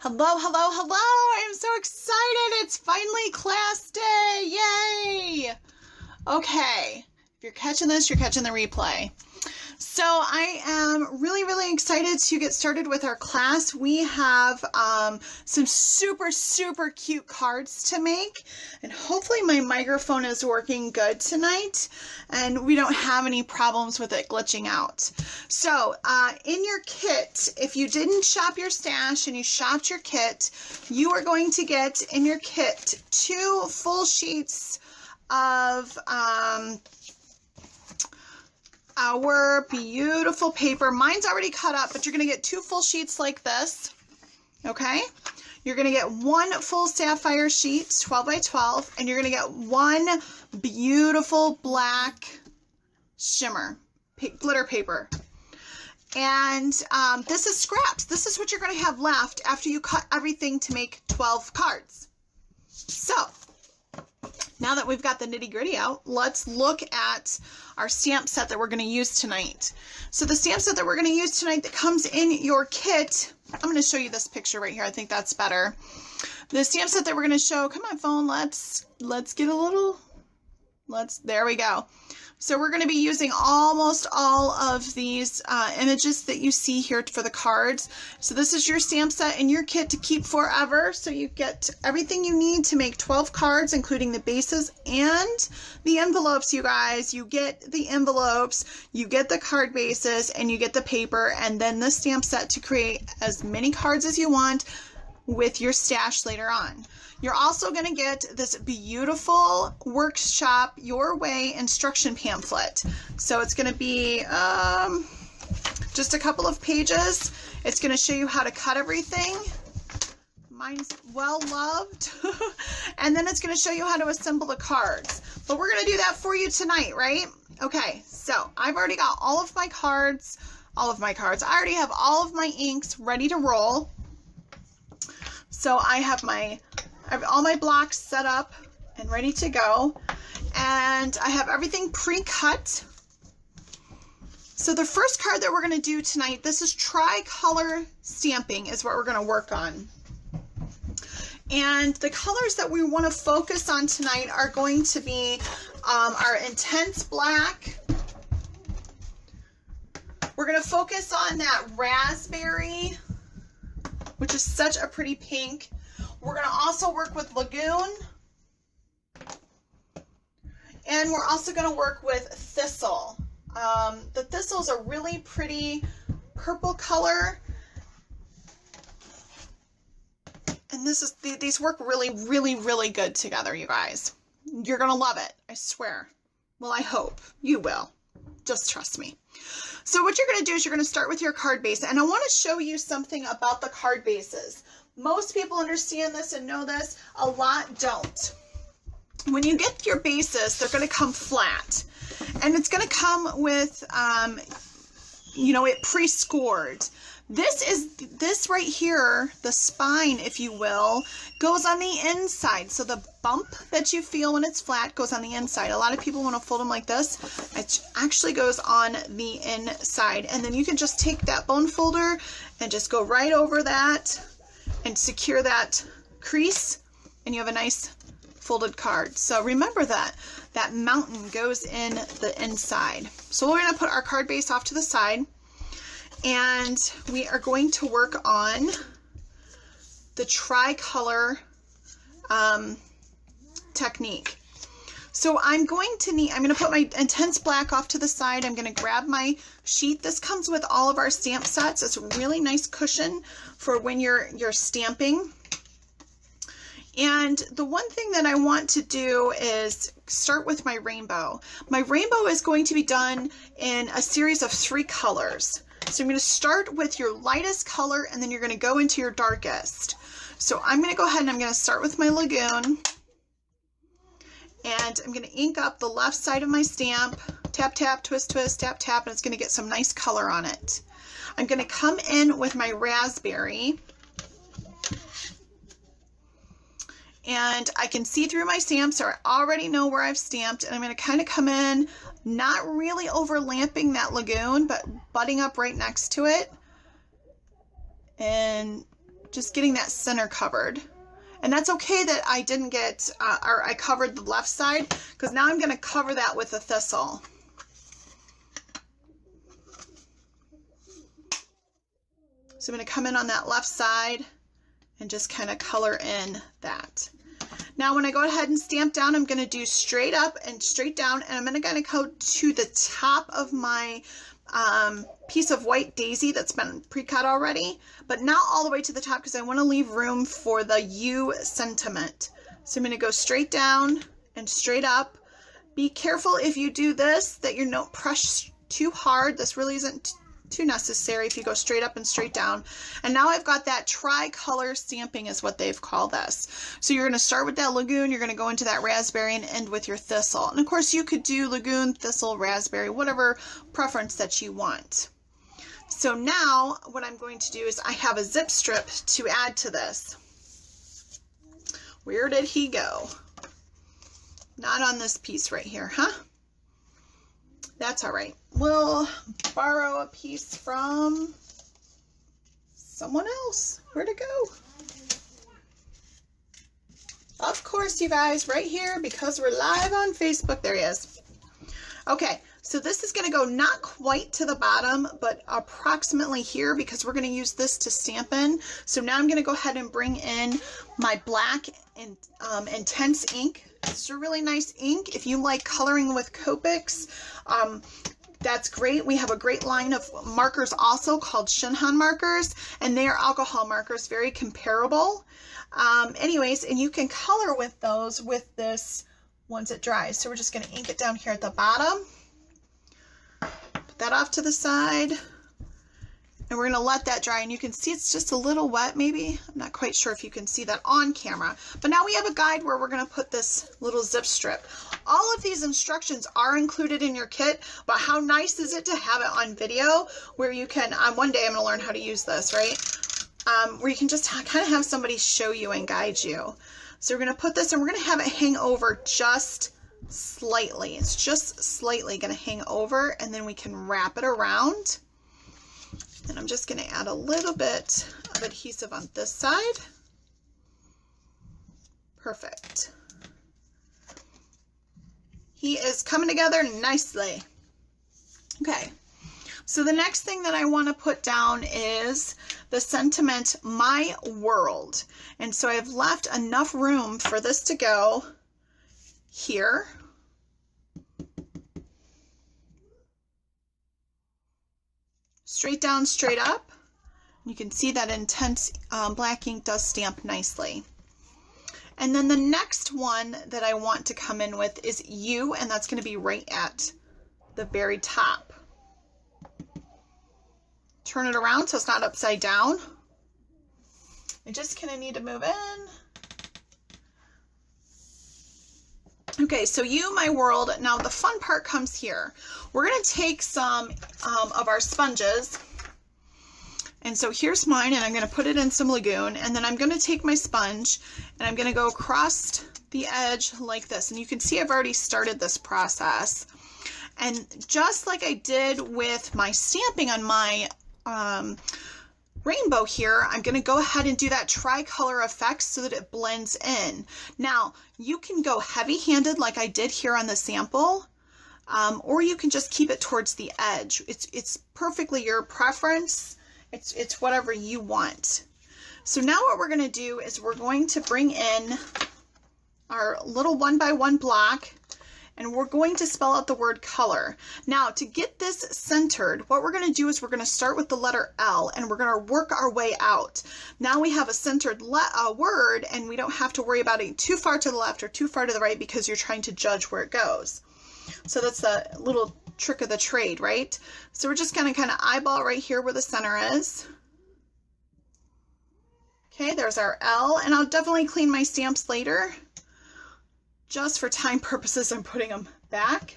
Hello, hello, hello! I'm so excited! It's finally class day! Yay! Okay, if you're catching this, you're catching the replay. So I am really excited to get started with our class. We have some super cute cards to make, and hopefully my microphone is working good tonight and we don't have any problems with it glitching out. So in your kit, if you didn't shop your stash and you shopped your kit, you are going to get in your kit 2 full sheets of our beautiful paper. Mine's already cut up, but you're going to get 2 full sheets like this. Okay? You're going to get 1 full sapphire sheet, 12 by 12, and you're going to get 1 beautiful black shimmer glitter paper. And this is scraps. This is what you're going to have left after you cut everything to make 12 cards. So now that we've got the nitty-gritty out, let's look at our stamp set that we're going to use tonight. So the stamp set that we're going to use tonight that comes in your kit, I'm going to show you this picture right here. I think that's better. The stamp set that we're going to show, come on phone, let's get a little, there we go. So we're going to be using almost all of these images that you see here for the cards. So this is your stamp set in your kit to keep forever. So you get everything you need to make 12 cards, including the bases and the envelopes, you guys. You get the envelopes, you get the card bases, and you get the paper, and then the stamp set to create as many cards as you want with your stash later on. You're also going to get this beautiful workshop your way instruction pamphlet. So it's going to be just a couple of pages. It's going to show you how to cut everything. Mine's well loved. And then it's going to show you how to assemble the cards. But we're going to do that for you tonight, right? Okay, so I've already got all of my cards. I already have all of my inks ready to roll. So I have all my blocks set up and ready to go, and I have everything pre-cut. So the first card that we're going to do tonight, this is Tricolor stamping is what we're going to work on. And the colors that we want to focus on tonight are going to be our intense black. We're going to focus on that raspberry, which is such a pretty pink. We're going to also work with Lagoon. And we're also going to work with Thistle. The Thistle is a really pretty purple color. And these work really good together, you guys. You're going to love it, I swear. Well, I hope you will. Just trust me. So what you're going to do is you're going to start with your card base. And I want to show you something about the card bases. Most people understand this and know this. A lot don't. When you get your bases, they're going to come flat. And it's going to come with, it pre-scored. This right here, the spine, if you will, goes on the inside. So the bump that you feel when it's flat goes on the inside. A lot of people want to fold them like this. It actually goes on the inside. And then you can just take that bone folder and just go right over that and secure that crease, and you have a nice folded card. So remember that mountain goes in the inside. So we're going to put our card base off to the side, and we are going to work on the Tricolor technique. So I'm going to put my intense black off to the side. I'm going to grab my sheet. This comes with all of our stamp sets. It's a really nice cushion for when you're stamping. And the one thing that I want to do is start with my rainbow. My rainbow is going to be done in a series of 3 colors. So I'm going to start with your lightest color, and then you're going to go into your darkest. So I'm going to go ahead and I'm going to start with my Lagoon. And I'm going to ink up the left side of my stamp, tap, tap, twist, twist, tap, tap, and it's going to get some nice color on it. I'm going to come in with my raspberry, and I can see through my stamps, so I already know where I've stamped, and I'm going to kind of come in, not really overlapping that Lagoon, but butting up right next to it, and just getting that center covered. And that's okay that I didn't get, or I covered the left side, because now I'm going to cover that with a Thistle. So I'm going to come in on that left side and just kind of color in that. Now when I go ahead and stamp down, I'm going to do straight up and straight down, and I'm going to go to the top of my piece of white daisy that's been pre-cut already, but not all the way to the top because I want to leave room for the U sentiment. So I'm going to go straight down and straight up. Be careful if you do this that you don't press too hard. This really isn't too necessary if you go straight up and straight down. And now I've got that tricolor stamping is what they've called this. So you're going to start with that Lagoon, you're going to go into that raspberry and end with your Thistle. And of course you could do Lagoon, Thistle, raspberry, whatever preference that you want. So now what I'm going to do is I have a zip strip to add to this. Where did he go? Not on this piece right here, huh? That's all right. We'll borrow a piece from someone else. Where'd it go? Of course, you guys, right here, because we're live on Facebook. There he is. Okay, so this is going to go not quite to the bottom, but approximately here because we're going to use this to stamp in. So now I'm going to go ahead and bring in my black and intense ink. It's a really nice ink. If you like coloring with Copics, that's great. We have a great line of markers also called Shinhan markers, and they are alcohol markers, very comparable. Anyways, and you can color with those with this once it dries. So we're just going to ink it down here at the bottom. Put that off to the side. And we're going to let that dry, and you can see it's just a little wet maybe. I'm not quite sure if you can see that on camera. But now we have a guide where we're going to put this little zip strip. All of these instructions are included in your kit, but how nice is it to have it on video where you can, one day I'm going to learn how to use this, right? Where you can just kind of have somebody show you and guide you. So we're going to put this, and we're going to have it hang over just slightly. It's just slightly going to hang over, and then we can wrap it around. And I'm just going to add a little bit of adhesive on this side. Perfect. He is coming together nicely. Okay, so the next thing that I want to put down is the sentiment, my world. And so I've left enough room for this to go here. Straight down, straight up. You can see that intense black ink does stamp nicely. And then the next one that I want to come in with is U, and that's going to be right at the very top. Turn it around so it's not upside down. I just kind of need to move in. Okay, so you, my world. Now the fun part comes here. We're going to take some of our sponges. And so here's mine, and I'm going to put it in some Lagoon, and then I'm going to take my sponge and I'm going to go across the edge like this. And you can see I've already started this process. And just like I did with my stamping on my rainbow here, I'm going to go ahead and do that tricolor effect so that it blends in. Now, you can go heavy-handed like I did here on the sample, or you can just keep it towards the edge. It's perfectly your preference. It's whatever you want. So now what we're going to do is we're going to bring in our little 1x1 block, and we're going to spell out the word color. Now, to get this centered, what we're going to do is we're going to start with the letter L, and we're going to work our way out. Now we have a centered word, and we don't have to worry about it too far to the left or too far to the right because you're trying to judge where it goes. So that's the little trick of the trade, right? So we're just going to kind of eyeball right here where the center is. Okay, there's our L, and I'll definitely clean my stamps later. Just for time purposes, I'm putting them back.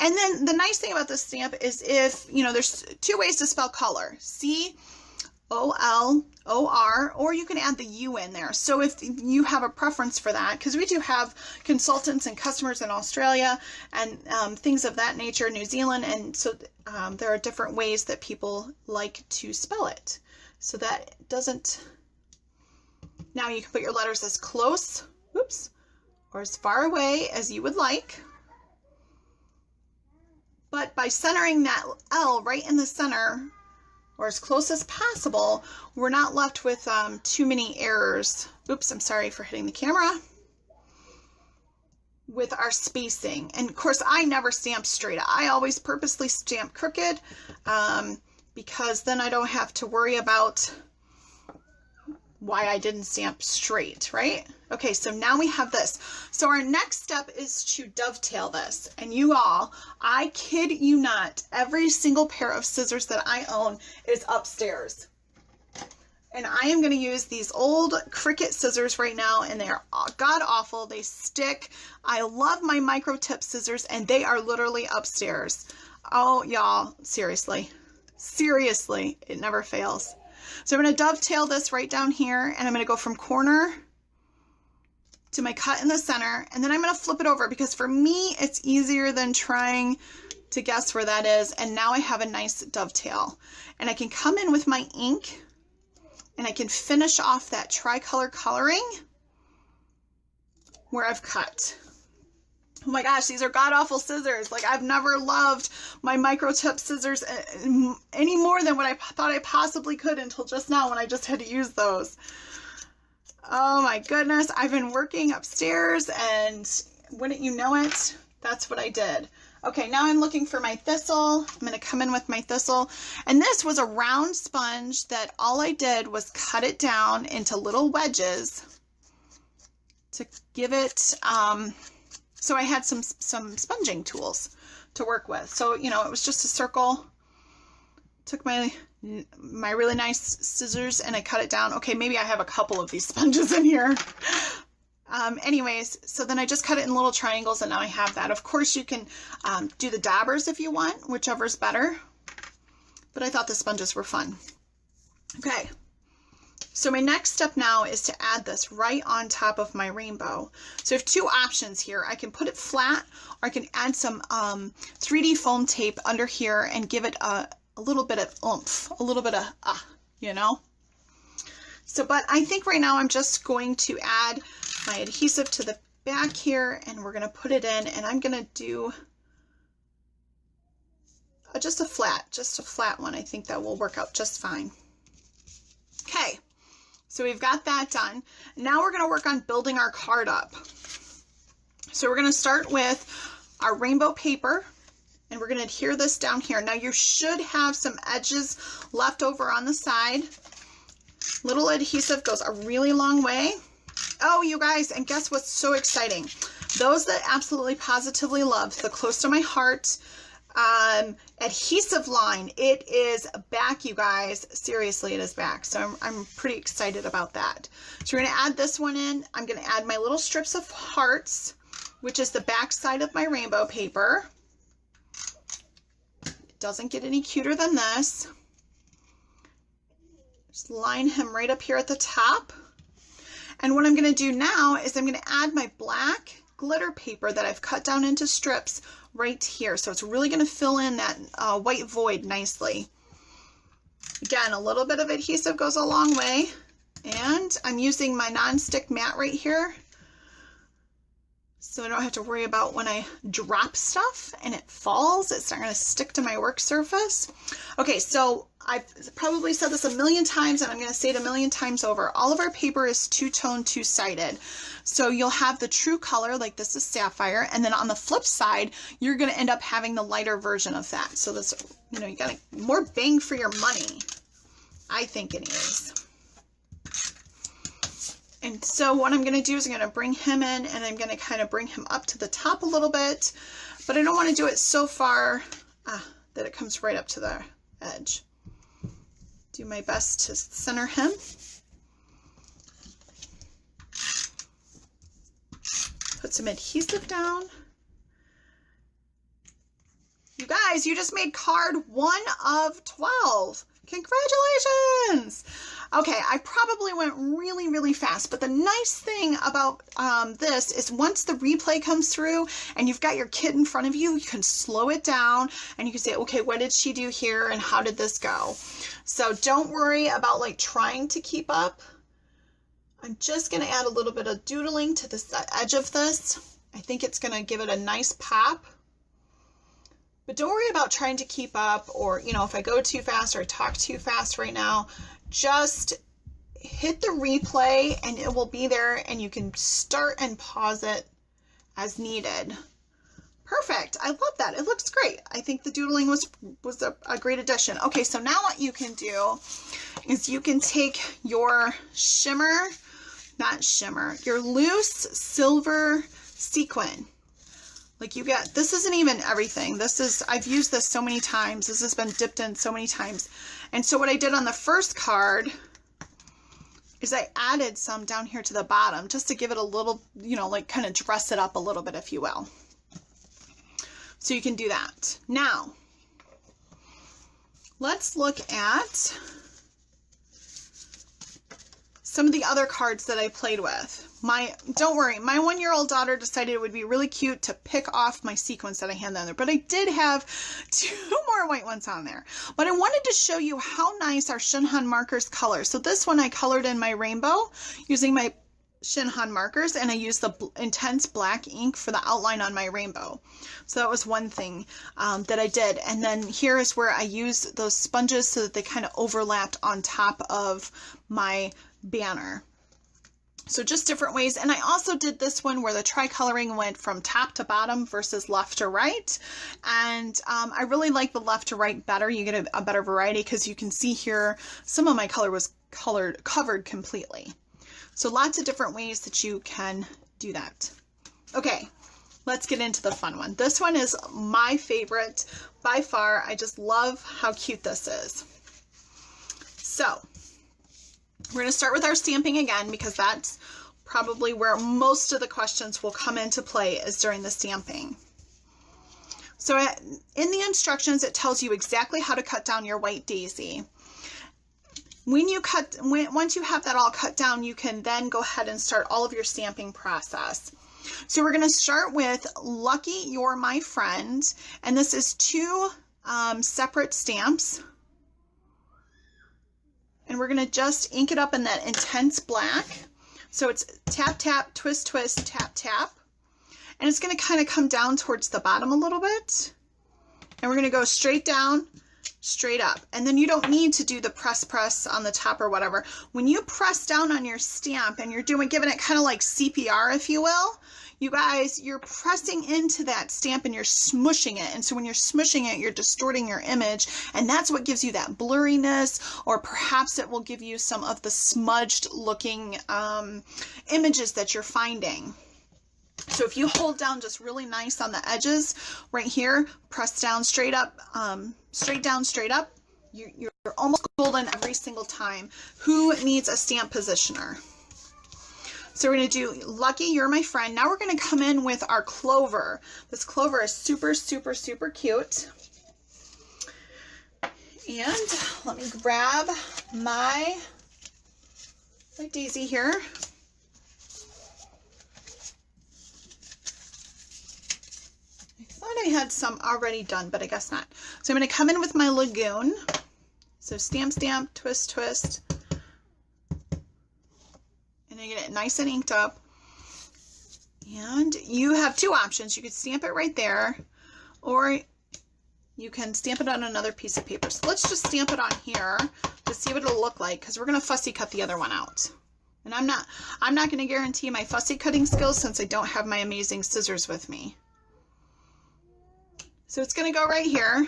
And then the nice thing about this stamp is if, you know, there's two ways to spell color. C-O-L-O-R, or you can add the U in there. So if you have a preference for that, because we do have consultants and customers in Australia and things of that nature, New Zealand, and so there are different ways that people like to spell it. So that doesn't Now you can put your letters as close, oops, or as far away as you would like. But by centering that L right in the center, or as close as possible, we're not left with too many errors. Oops, I'm sorry for hitting the camera. With our spacing. And of course, I never stamp straight. I always purposely stamp crooked because then I don't have to worry about why I didn't stamp straight, right? Okay, so now we have this. So our next step is to dovetail this. And you all, I kid you not, every single pair of scissors that I own is upstairs. And I am going to use these old Cricut scissors right now, and they are god awful. They stick. I love my micro tip scissors, and they are literally upstairs. Oh, y'all, seriously. Seriously, it never fails. So I'm going to dovetail this right down here, and I'm going to go from corner to my cut in the center, and then I'm going to flip it over because for me, it's easier than trying to guess where that is. And now I have a nice dovetail, and I can come in with my ink, and I can finish off that tricolor coloring where I've cut. Oh my gosh, these are god-awful scissors. Like, I've never loved my micro tip scissors any more than what I thought I possibly could until just now when I just had to use those. Oh my goodness, I've been working upstairs, and wouldn't you know it, that's what I did. Okay, now I'm looking for my Thistle. I'm going to come in with my Thistle. And this was a round sponge that all I did was cut it down into little wedges to give it, so I had some sponging tools to work with. So, you know, it was just a circle. Took my really nice scissors and I cut it down. Okay, maybe I have a couple of these sponges in here. Anyways, so then I just cut it in little triangles, and now I have that. Of course, you can do the daubers if you want, whichever's better. But I thought the sponges were fun. Okay, so my next step now is to add this right on top of my rainbow. So I have two options here. I can put it flat, or I can add some 3D foam tape under here and give it a little bit of oomph, a little bit of, you know. So, but I think right now I'm just going to add my adhesive to the back here, and we're going to put it in, and I'm going to do just a flat one. I think that will work out just fine. Okay, so we've got that done. Now we're going to work on building our card up. So we're going to start with our rainbow paper, and we're going to adhere this down here. Now you should have some edges left over on the side. Little adhesive goes a really long way. Oh, you guys, and guess what's so exciting? Those that absolutely positively love the close to my heart adhesive line, it is back, you guys. Seriously, it is back. So I'm pretty excited about that. So we're going to add this one in. I'm going to add my little strips of hearts, which is the back side of my rainbow paper. It doesn't get any cuter than this. Just line him right up here at the top. And what I'm going to do now is I'm going to add my black glitter paper that I've cut down into strips right here. So it's really going to fill in that white void nicely. Again, a little bit of adhesive goes a long way. And I'm using my non-stick mat right here, so I don't have to worry about when I drop stuff and it falls, it's not going to stick to my work surface. Okay, so I've probably said this a million times, and I'm going to say it a million times over. All of our paper is two-tone, two-sided. So you'll have the true color, like this is sapphire, and then on the flip side, you're going to end up having the lighter version of that. So this, you know, you got more bang for your money, I think anyways. And so what I'm going to do is I'm going to bring him in, and I'm going to kind of bring him up to the top a little bit, but I don't want to do it so far that it comes right up to the edge. Do my best to center him. Put some adhesive down. You guys, you just made card 1 of 12. Congratulations! Okay, I probably went really, really fast, but the nice thing about this is once the replay comes through and you've got your kit in front of you, you can slow it down and you can say, okay, what did she do here and how did this go? So don't worry about like trying to keep up. I'm just going to add a little bit of doodling to the edge of this. I think it's going to give it a nice pop. But don't worry about trying to keep up, or, you know, if I go too fast or talk too fast right now, just hit the replay and it will be there, and you can start and pause it as needed. Perfect. I love that. It looks great. I think the doodling was a great addition. Okay, so now what you can do is you can take your your loose silver sequin. Like you get, this isn't even everything. This is, I've used this so many times. This has been dipped in so many times. And so what I did on the first card is I added some down here to the bottom just to give it a little, you know, like kind of dress it up a little bit, if you will. So you can do that. Now, let's look at some of the other cards that I played with. Don't worry, my 1-year-old daughter decided it would be really cute to pick off my sequins that I had on there, but I did have 2 more white ones on there. But I wanted to show you how nice our Shinhan markers color. So this one I colored in my rainbow using my Shinhan markers, and I used the intense black ink for the outline on my rainbow. So that was one thing that I did. And then here is where I used those sponges so that they kind of overlapped on top of my banner. So just different ways. And I also did this one where the tricoloring went from top to bottom versus left to right. And I really like the left to right better. You get a better variety because you can see here some of my color was covered completely. So lots of different ways that you can do that. Okay, let's get into the fun one. This one is my favorite by far. I just love how cute this is. So we're going to start with our stamping again, because that's probably where most of the questions will come into play, is during the stamping. So in the instructions, it tells you exactly how to cut down your white daisy. Once you have that all cut down, you can then go ahead and start all of your stamping process. So we're going to start with Lucky You're My Friend, and this is 2 separate stamps. And we're going to just ink it up in that intense black. So it's tap, tap, twist, twist, tap, tap. And it's going to kind of come down towards the bottom a little bit. And we're going to go straight down, straight up. And then you don't need to do the press on the top or whatever. When you press down on your stamp and you're giving it kind of like CPR, if you will, you guys, you're pressing into that stamp and you're smushing it. And so when you're smushing it, you're distorting your image. And that's what gives you that blurriness, or perhaps it will give you some of the smudged looking images that you're finding. So if you hold down just really nice on the edges right here, press down straight up, straight down, straight up, you're almost golden every single time. Who needs a stamp positioner? So we're going to do Lucky You're My Friend. Now we're going to come in with our clover. This clover is super, super, super cute. And let me grab my daisy here. I thought I had some already done, but I guess not. So I'm going to come in with my Lagoon. So stamp, stamp, twist, twist. And I get it nice and inked up. And you have 2 options. You could stamp it right there, or you can stamp it on another piece of paper. So let's just stamp it on here to see what it'll look like, because we're going to fussy cut the other one out. And I'm not going to guarantee my fussy cutting skills since I don't have my amazing scissors with me. So it's going to go right here.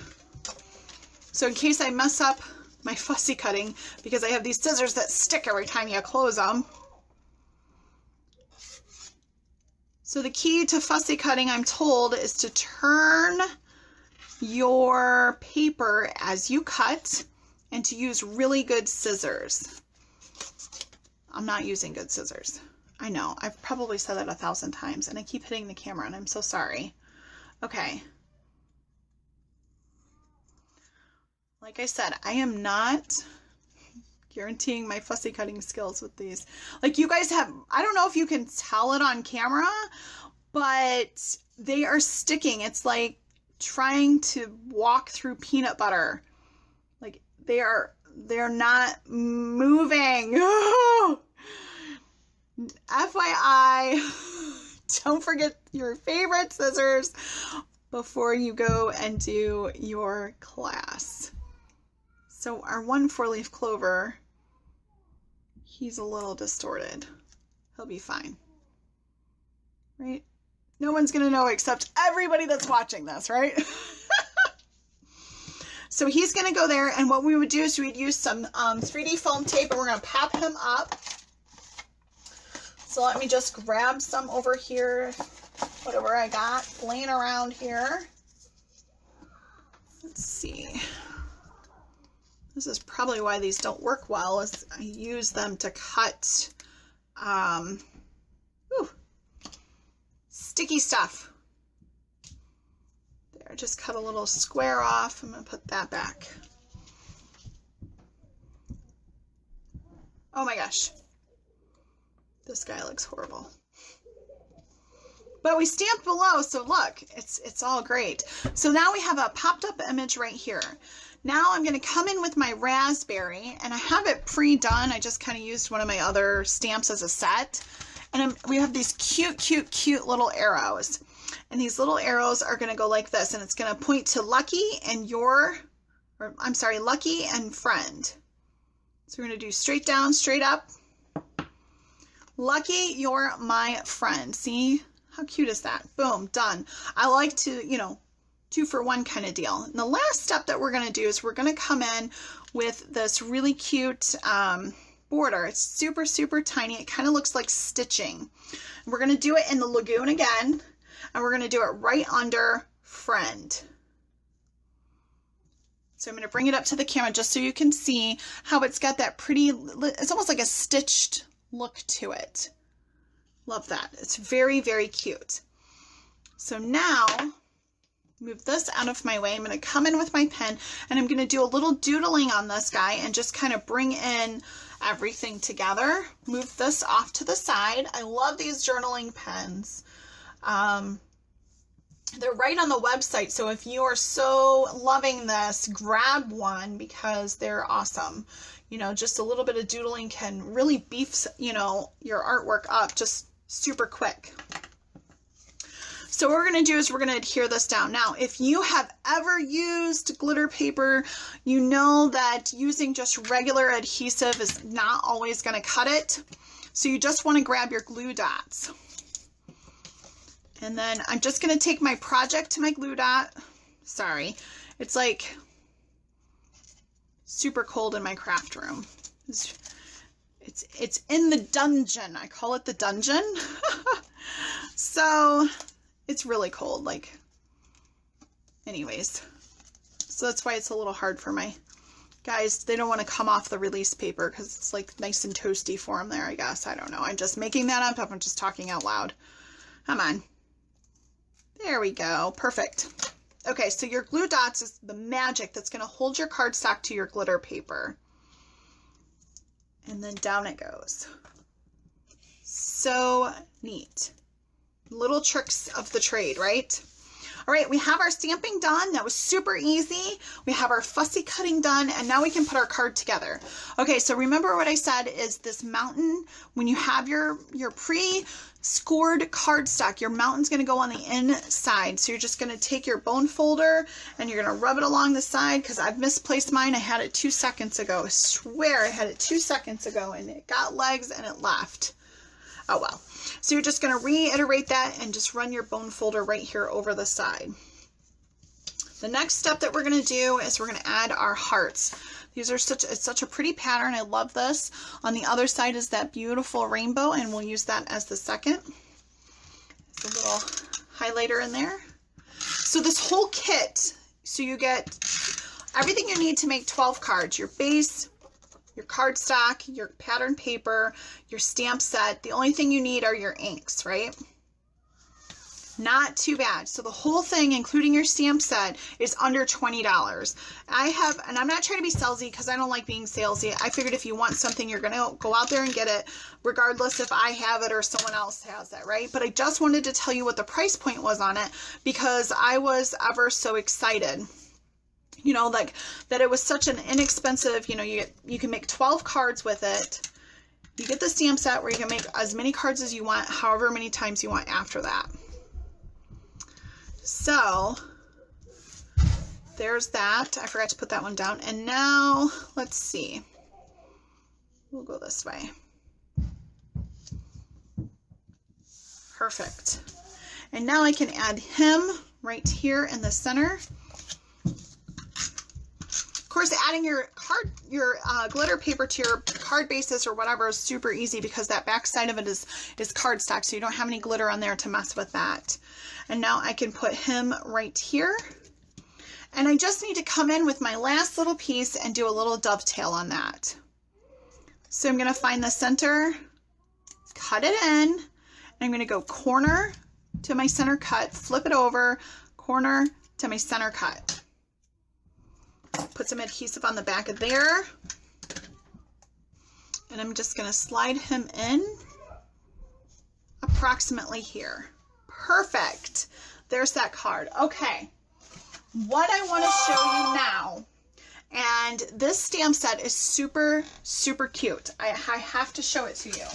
So in case I mess up my fussy cutting, because I have these scissors that stick every time you close them. So the key to fussy cutting, I'm told, is to turn your paper as you cut and to use really good scissors. I'm not using good scissors. I know, I've probably said that 1,000 times and I keep hitting the camera and I'm so sorry. Okay. Like I said, I am not guaranteeing my fussy cutting skills with these. Like you guys have, I don't know if you can tell it on camera, but they are sticking. It's like trying to walk through peanut butter. Like they're not moving. FYI, don't forget your favorite scissors before you go and do your class. So our 1 4-leaf clover, he's a little distorted. He'll be fine, right? No one's gonna know except everybody that's watching this, right? So he's gonna go there, and what we would do is we'd use some 3D foam tape, and we're gonna pop him up. So let me just grab some over here, whatever I got laying around here. Let's see. This is probably why these don't work well, is I use them to cut sticky stuff. There, just cut a little square off. I'm gonna put that back. Oh my gosh. This guy looks horrible. But we stamped below, so look, it's all great. So now we have a popped up image right here. Now I'm going to come in with my raspberry, and I have it pre-done. I just kind of used one of my other stamps as a set. And we have these cute, cute, cute little arrows. And these little arrows are going to go like this, and it's going to point to Lucky and Lucky and Friend. So we're going to do straight down, straight up. Lucky, you're my friend. See? How cute is that? Boom, done. I like to, 2 for 1 kind of deal. And the last step that we're going to do is we're going to come in with this really cute border. It's super, super tiny. It kind of looks like stitching. We're going to do it in the Lagoon again, and we're going to do it right under Friend. So I'm going to bring it up to the camera just so you can see how it's got that pretty, it's almost like a stitched look to it. Love that. It's very, very cute. So now, move this out of my way. I'm going to come in with my pen, and I'm going to do a little doodling on this guy and just kind of bring in everything together. Move this off to the side. I love these journaling pens. They're right on the website, so if you are so loving this, grab one because they're awesome. Just a little bit of doodling can really beef, your artwork up just super quick. So what we're going to do is we're going to adhere this down. Now, if you have ever used glitter paper, you know that using just regular adhesive is not always going to cut it. So you just want to grab your glue dots. And then I'm just going to take my project to my glue dot. Sorry, it's like super cold in my craft room. It's in the dungeon. I call it the dungeon. So it's really cold, anyways. So that's why it's a little hard for my guys. They don't want to come off the release paper because it's like nice and toasty for them there, I guess. I don't know. I'm just making that up. I'm just talking out loud. Come on. There we go. Perfect. Okay, so your glue dots is the magic that's going to hold your cardstock to your glitter paper. And then down it goes. So neat. Little tricks of the trade, right? All right, we have our stamping done. That was super easy. We have our fussy cutting done, and now we can put our card together. Okay, so remember what I said is this mountain, when you have your pre-scored cardstock, your mountain's gonna go on the inside. So you're just gonna take your bone folder and you're gonna rub it along the side, because I've misplaced mine. I had it 2 seconds ago. I swear I had it 2 seconds ago, and it got legs and it left. Oh well. So you're just going to reiterate that and just run your bone folder right here over the side. The next step that we're going to do is we're going to add our hearts. These are it's such a pretty pattern. I love this. On the other side is that beautiful rainbow, and we'll use that as the second. There's a little highlighter in there. So this whole kit, so you get everything you need to make 12 cards. Your base, your cardstock, your pattern paper, your stamp set. The only thing you need are your inks, right? Not too bad. So the whole thing, including your stamp set, is under $20. And I'm not trying to be salesy because I don't like being salesy. I figured if you want something, you're going to go out there and get it, regardless if I have it or someone else has it, right? But I just wanted to tell you what the price point was on it because I was ever so excited. Like that it was such an inexpensive, you can make 12 cards with it, You get the stamp set where you can make as many cards as you want, however many times you want after that. So there's that. I forgot to put that one down. And now let's see. We'll go this way. Perfect. And now I can add him right here in the center. Of course, adding your glitter paper to your card bases or whatever is super easy because that back side of it is cardstock, so you don't have any glitter on there to mess with that. And now I can put him right here. And I just need to come in with my last little piece and do a little dovetail on that. So I'm going to find the center, cut it in, and I'm going to go corner to my center cut, flip it over, corner to my center cut. Put some adhesive on the back of there. And I'm just going to slide him in approximately here. Perfect. There's that card. Okay. What I want to show you now, and this stamp set is super, super cute. I have to show it to you.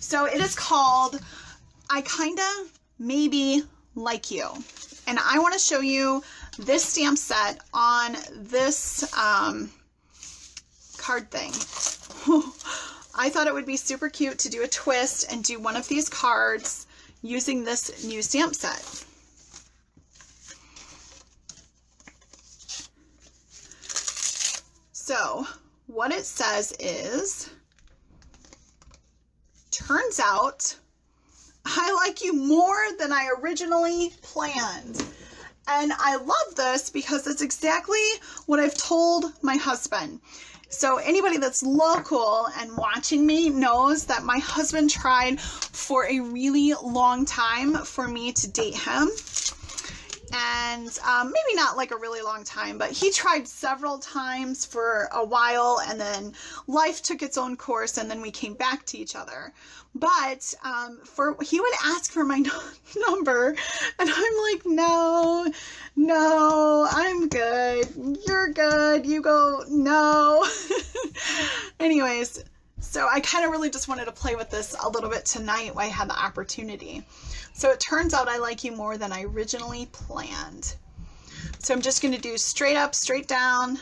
So it is called I Kinda Maybe Like You. And I want to show you this stamp set on this card thing. I thought it would be super cute to do a twist and do one of these cards using this new stamp set. So what it says is, turns out I like you more than I originally planned. And I love this because it's exactly what I've told my husband. So anybody that's local and watching me knows that my husband tried for a really long time for me to date him. And maybe not like a really long time, but he tried several times for a while, and then life took its own course, and then we came back to each other. But he would ask for my number, and I'm like, no, I'm good. You're good. You go, no. Anyways, so I kind of really just wanted to play with this a little bit tonight while I had the opportunity. So it turns out I like you more than I originally planned. So I'm just going to do straight up, straight down.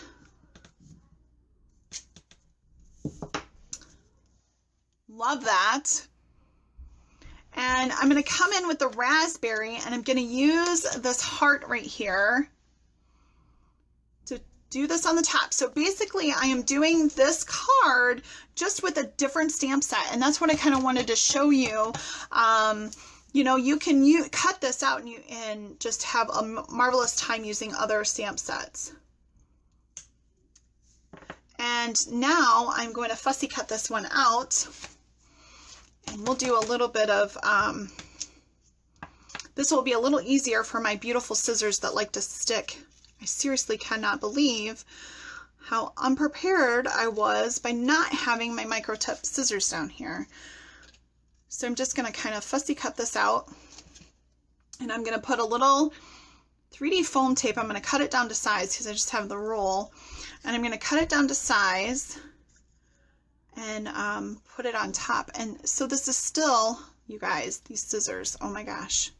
Love that. And I'm going to come in with the raspberry, and I'm going to use this heart right here to do this on the top. So basically I am doing this card just with a different stamp set, and that's what I kind of wanted to show you. You know, you can cut this out and just have a marvelous time using other stamp sets. And now I'm going to fussy cut this one out. And we'll do a little bit of, this will be a little easier for my beautiful scissors that like to stick. I seriously cannot believe how unprepared I was by not having my micro tip scissors down here. So I'm just going to kind of fussy cut this out, and I'm going to put a little 3D foam tape. I'm going to cut it down to size because I just have the roll, and I'm going to cut it down to size and put it on top. And so this is still, you guys, these scissors, oh my gosh.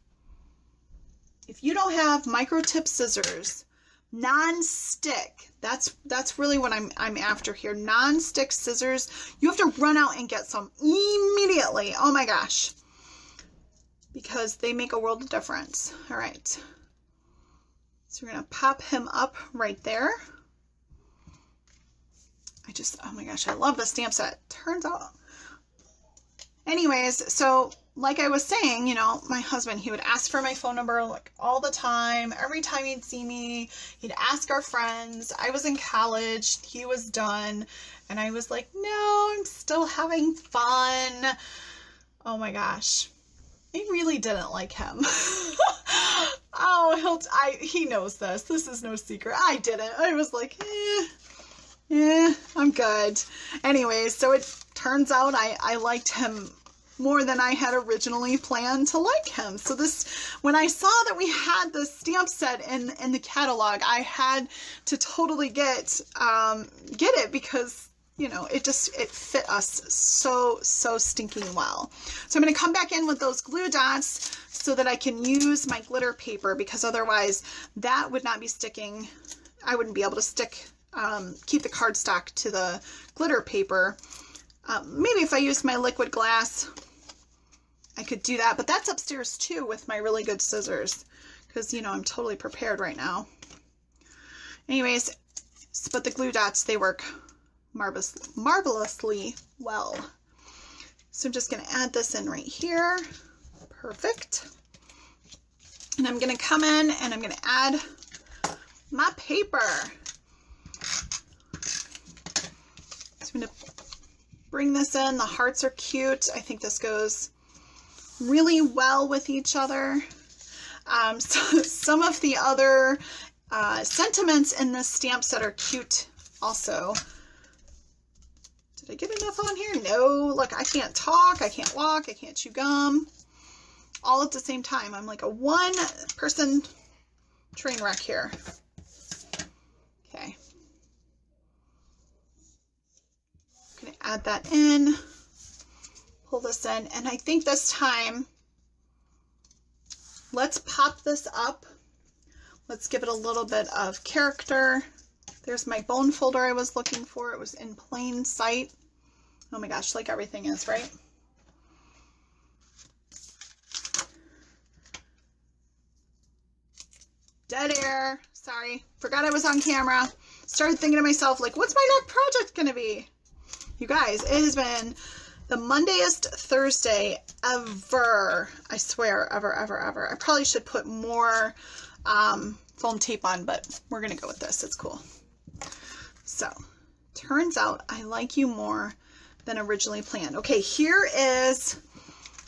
If you don't have micro tip scissors, non-stick, that's really what I'm after here. Non-stick scissors, you have to run out and get some immediately. Oh my gosh, because they make a world of difference. All right, so we're gonna pop him up right there. Oh my gosh, I love the stamp set. Turns out. Anyways, so like I was saying, you know, my husband, he would ask for my phone number like all the time. Every time he'd see me, he'd ask our friends. I was in college, he was done, and I was like, no, I'm still having fun. Oh my gosh. I really didn't like him. Oh, he knows this. This is no secret. I didn't. I was like, I'm good. Anyways, so it turns out I liked him more than I had originally planned to like him. So this, when I saw that we had this stamp set in the catalog, I had to totally get it because, you know, it fit us so stinking well. So I'm going to come back in with those glue dots so that I can use my glitter paper, because otherwise that would not be sticking. I wouldn't be able to stick, keep the cardstock to the glitter paper. Maybe if I used my liquid glass, I could do that, but that's upstairs too with my really good scissors, because, you know, I'm totally prepared right now. Anyways, but the glue dots, they work marvelously well. So I'm just going to add this in right here. Perfect. And I'm going to come in and I'm going to add my paper. So I'm going to bring this in. The hearts are cute. I think this goes really well with each other. So some of the other sentiments in this stamp set are cute also. Did I get enough on here? No. Look, I can't talk, I can't walk, I can't chew gum. All at the same time. I'm like a one-person train wreck here. Okay. I'm going to add that in. Pull this in, and I think this time, let's pop this up. Let's give it a little bit of character. There's my bone folder I was looking for. It was in plain sight. Oh my gosh, like everything is, right? Dead air. Sorry, forgot I was on camera. Started thinking to myself, like, what's my next project gonna be? You guys, it has been the Mondayest Thursday ever. I swear, ever. I probably should put more foam tape on, but we're gonna go with this. It's cool. So, turns out I like you more than originally planned. Okay, here is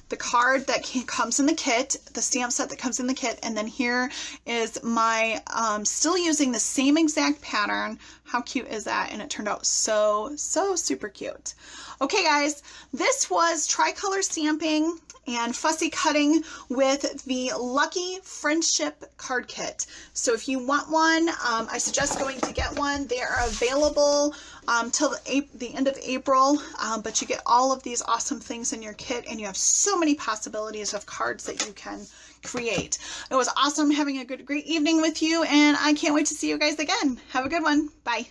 the card that comes in the kit, the stamp set that comes in the kit, and then here is my, still using the same exact pattern. How cute is that? And it turned out so super cute. Okay guys, this was Tricolor stamping and fussy cutting with the Lucky Friendship card kit. So if you want one, I suggest going to get one. They are available till the end of April, but you get all of these awesome things in your kit, and you have so many possibilities of cards that you can create. It was awesome having a great evening with you, and I can't wait to see you guys again. Have a good one. Bye.